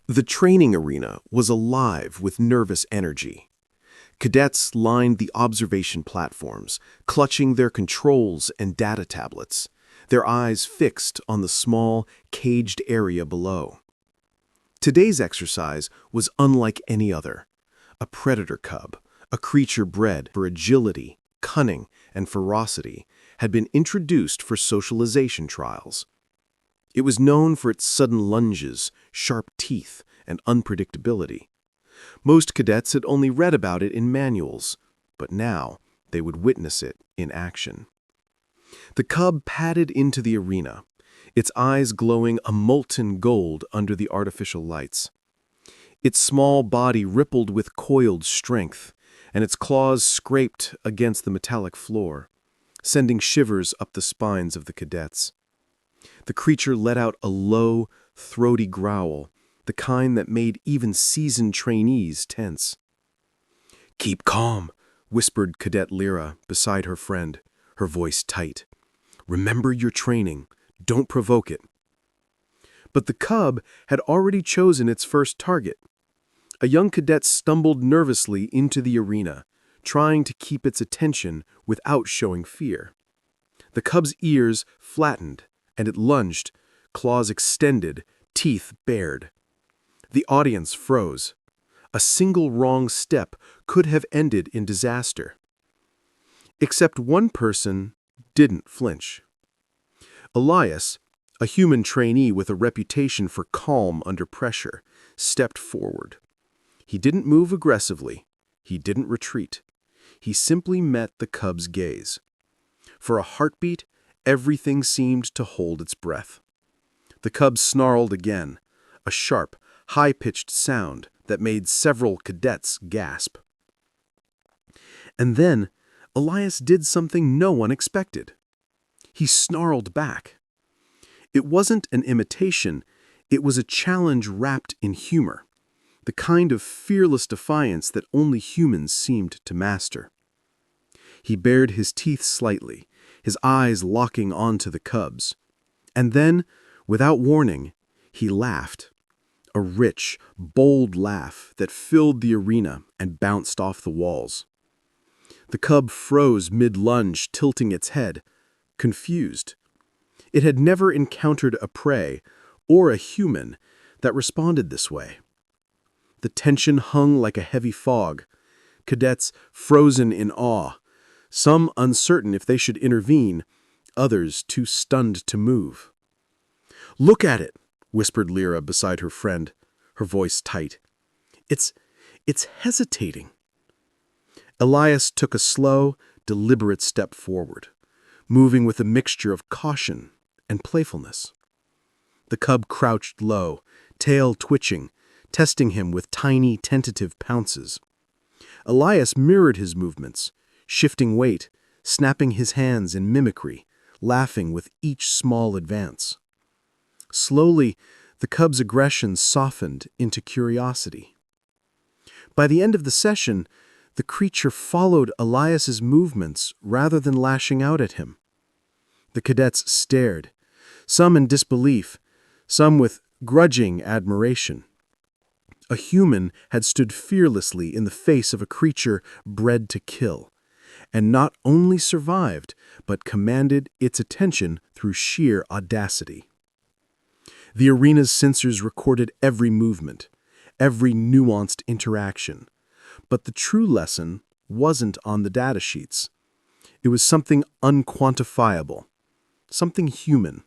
The training arena was alive with nervous energy. Cadets lined the observation platforms, clutching their controls and data tablets, their eyes fixed on the small, caged area below. Today's exercise was unlike any other. A predator cub, a creature bred for agility, cunning, and ferocity, had been introduced for socialization trials. It was known for its sudden lunges, sharp teeth, and unpredictability. Most cadets had only read about it in manuals, but now they would witness it in action. The cub padded into the arena, its eyes glowing a molten gold under the artificial lights. Its small body rippled with coiled strength, and its claws scraped against the metallic floor, sending shivers up the spines of the cadets. The creature let out a low, throaty growl, the kind that made even seasoned trainees tense. "Keep calm," whispered Cadet Lyra beside her friend, her voice tight. "Remember your training. Don't provoke it." But the cub had already chosen its first target. A young cadet stumbled nervously into the arena, trying to keep its attention without showing fear. The cub's ears flattened, and it lunged, claws extended, teeth bared. The audience froze. A single wrong step could have ended in disaster. Except one person didn't flinch. Elias, a human trainee with a reputation for calm under pressure, stepped forward. He didn't move aggressively. He didn't retreat. He simply met the cub's gaze. For a heartbeat, everything seemed to hold its breath. The cub snarled again, a sharp, high-pitched sound that made several cadets gasp. And then, Elias did something no one expected. He snarled back. It wasn't an imitation, it was a challenge wrapped in humor, the kind of fearless defiance that only humans seemed to master. He bared his teeth slightly, his eyes locking onto the cub's. And then, without warning, he laughed. A rich, bold laugh that filled the arena and bounced off the walls. The cub froze mid-lunge, tilting its head, confused. It had never encountered a prey, or a human, that responded this way. The tension hung like a heavy fog, cadets frozen in awe, some uncertain if they should intervene, others too stunned to move. "Look at it," whispered Lyra beside her friend, her voice tight. It's hesitating." Elias took a slow, deliberate step forward, moving with a mixture of caution and playfulness. The cub crouched low, tail twitching, testing him with tiny, tentative pounces. Elias mirrored his movements, shifting weight, snapping his hands in mimicry, laughing with each small advance. Slowly, the cub's aggression softened into curiosity. By the end of the session, the creature followed Elias's movements rather than lashing out at him. The cadets stared, some in disbelief, some with grudging admiration. A human had stood fearlessly in the face of a creature bred to kill, and not only survived, but commanded its attention through sheer audacity. The arena's sensors recorded every movement, every nuanced interaction, but the true lesson wasn't on the data sheets. It was something unquantifiable, something human.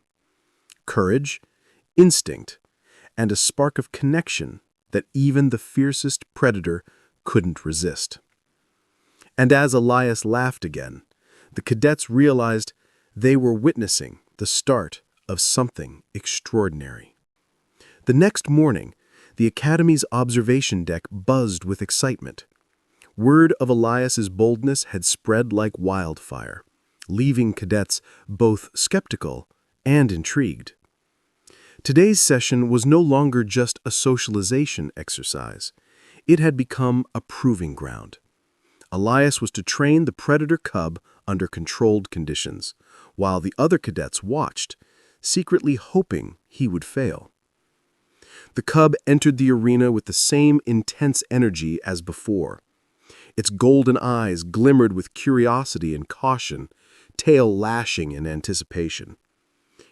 Courage, instinct, and a spark of connection that even the fiercest predator couldn't resist. And as Elias laughed again, the cadets realized they were witnessing the start of something extraordinary. The next morning, the Academy's observation deck buzzed with excitement. Word of Elias's boldness had spread like wildfire, leaving cadets both skeptical and intrigued. Today's session was no longer just a socialization exercise. It had become a proving ground. Elias was to train the predator cub under controlled conditions, while the other cadets watched, secretly hoping he would fail. The cub entered the arena with the same intense energy as before. Its golden eyes glimmered with curiosity and caution, tail lashing in anticipation.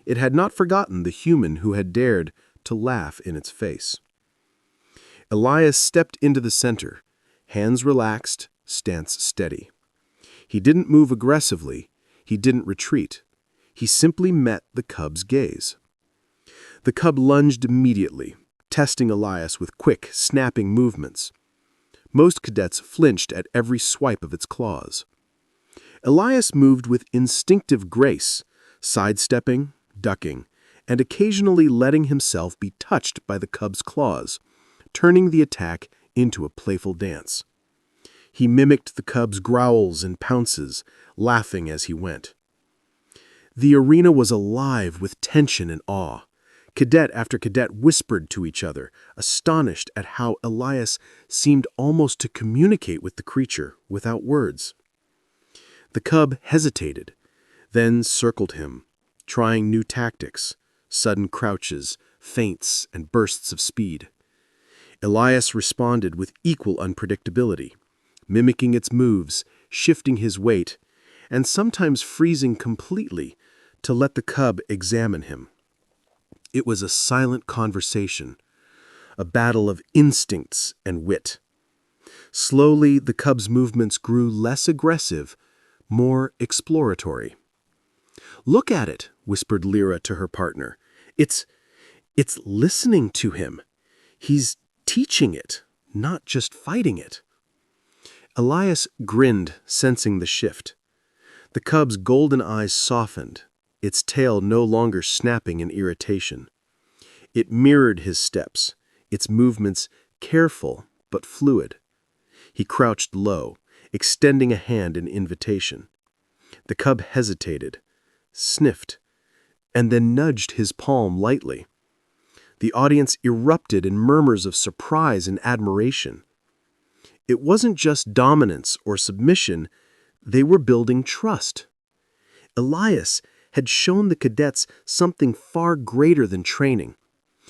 It had not forgotten the human who had dared to laugh in its face. Elias stepped into the center, hands relaxed, stance steady. He didn't move aggressively, he didn't retreat. He simply met the cub's gaze. The cub lunged immediately, testing Elias with quick, snapping movements. Most cadets flinched at every swipe of its claws. Elias moved with instinctive grace, sidestepping, ducking, and occasionally letting himself be touched by the cub's claws, turning the attack into a playful dance. He mimicked the cub's growls and pounces, laughing as he went. The arena was alive with tension and awe. Cadet after cadet whispered to each other, astonished at how Elias seemed almost to communicate with the creature without words. The cub hesitated, then circled him, trying new tactics, sudden crouches, feints, and bursts of speed. Elias responded with equal unpredictability, mimicking its moves, shifting his weight, and sometimes freezing completely to let the cub examine him. It was a silent conversation, a battle of instincts and wit. Slowly, the cub's movements grew less aggressive, more exploratory. "Look at it," whispered Lyra to her partner. It's listening to him. He's teaching it, not just fighting it." Elias grinned, sensing the shift. The cub's golden eyes softened, its tail no longer snapping in irritation. It mirrored his steps, its movements careful but fluid. He crouched low, extending a hand in invitation. The cub hesitated, sniffed, and then nudged his palm lightly. The audience erupted in murmurs of surprise and admiration. It wasn't just dominance or submission, they were building trust. Elias had shown the cadets something far greater than training.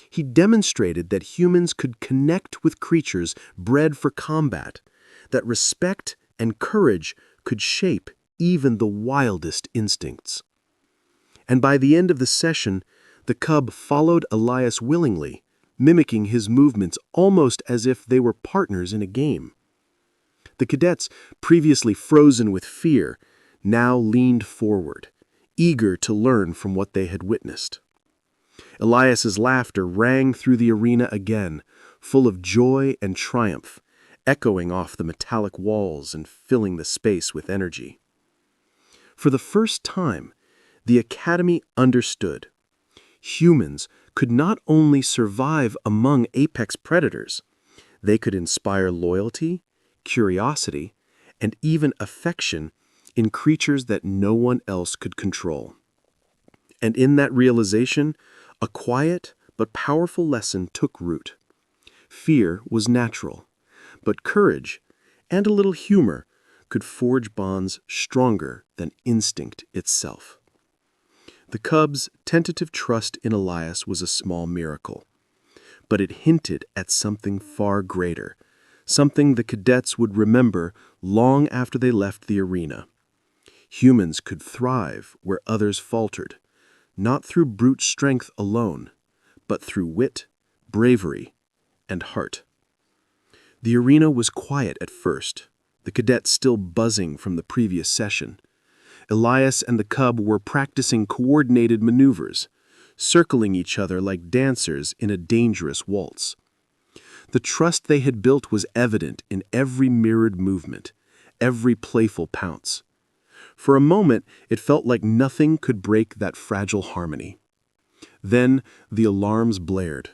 He demonstrated that humans could connect with creatures bred for combat, that respect and courage could shape even the wildest instincts. And by the end of the session, the cub followed Elias willingly, mimicking his movements almost as if they were partners in a game. The cadets, previously frozen with fear, now leaned forward, eager to learn from what they had witnessed. Elias's laughter rang through the arena again, full of joy and triumph, echoing off the metallic walls and filling the space with energy. For the first time, the Academy understood. Humans could not only survive among apex predators, they could inspire loyalty, curiosity, and even affection in creatures that no one else could control. And in that realization, a quiet but powerful lesson took root. Fear was natural, but courage and a little humor could forge bonds stronger than instinct itself. The cub's tentative trust in Elias was a small miracle, but it hinted at something far greater, something the cadets would remember long after they left the arena. Humans could thrive where others faltered, not through brute strength alone, but through wit, bravery, and heart. The arena was quiet at first, the cadets still buzzing from the previous session. Elias and the cub were practicing coordinated maneuvers, circling each other like dancers in a dangerous waltz. The trust they had built was evident in every mirrored movement, every playful pounce. For a moment, it felt like nothing could break that fragile harmony. Then the alarms blared.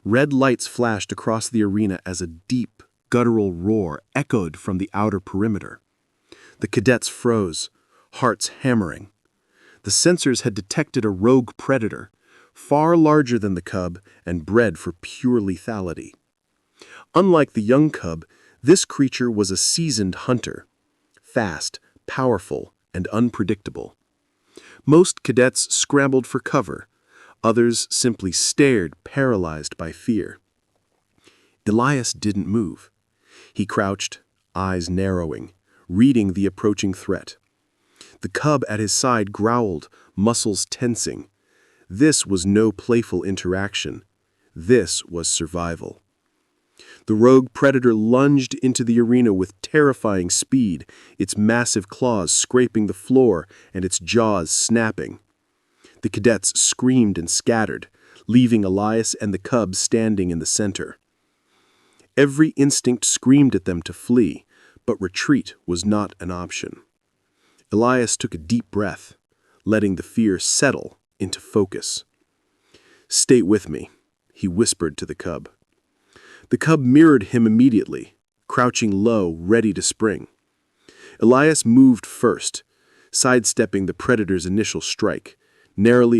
Red lights flashed across the arena as a deep, guttural roar echoed from the outer perimeter. The cadets froze, hearts hammering. The sensors had detected a rogue predator, far larger than the cub and bred for pure lethality. Unlike the young cub, this creature was a seasoned hunter, fast, powerful, and unpredictable. Most cadets scrambled for cover. Others simply stared, paralyzed by fear. Elias didn't move. He crouched, eyes narrowing, reading the approaching threat. The cub at his side growled, muscles tensing. This was no playful interaction. This was survival. The rogue predator lunged into the arena with terrifying speed, its massive claws scraping the floor and its jaws snapping. The cadets screamed and scattered, leaving Elias and the cub standing in the center. Every instinct screamed at them to flee, but retreat was not an option. Elias took a deep breath, letting the fear settle into focus. "Stay with me," he whispered to the cub. The cub mirrored him immediately, crouching low, ready to spring. Elias moved first, sidestepping the predator's initial strike, narrowly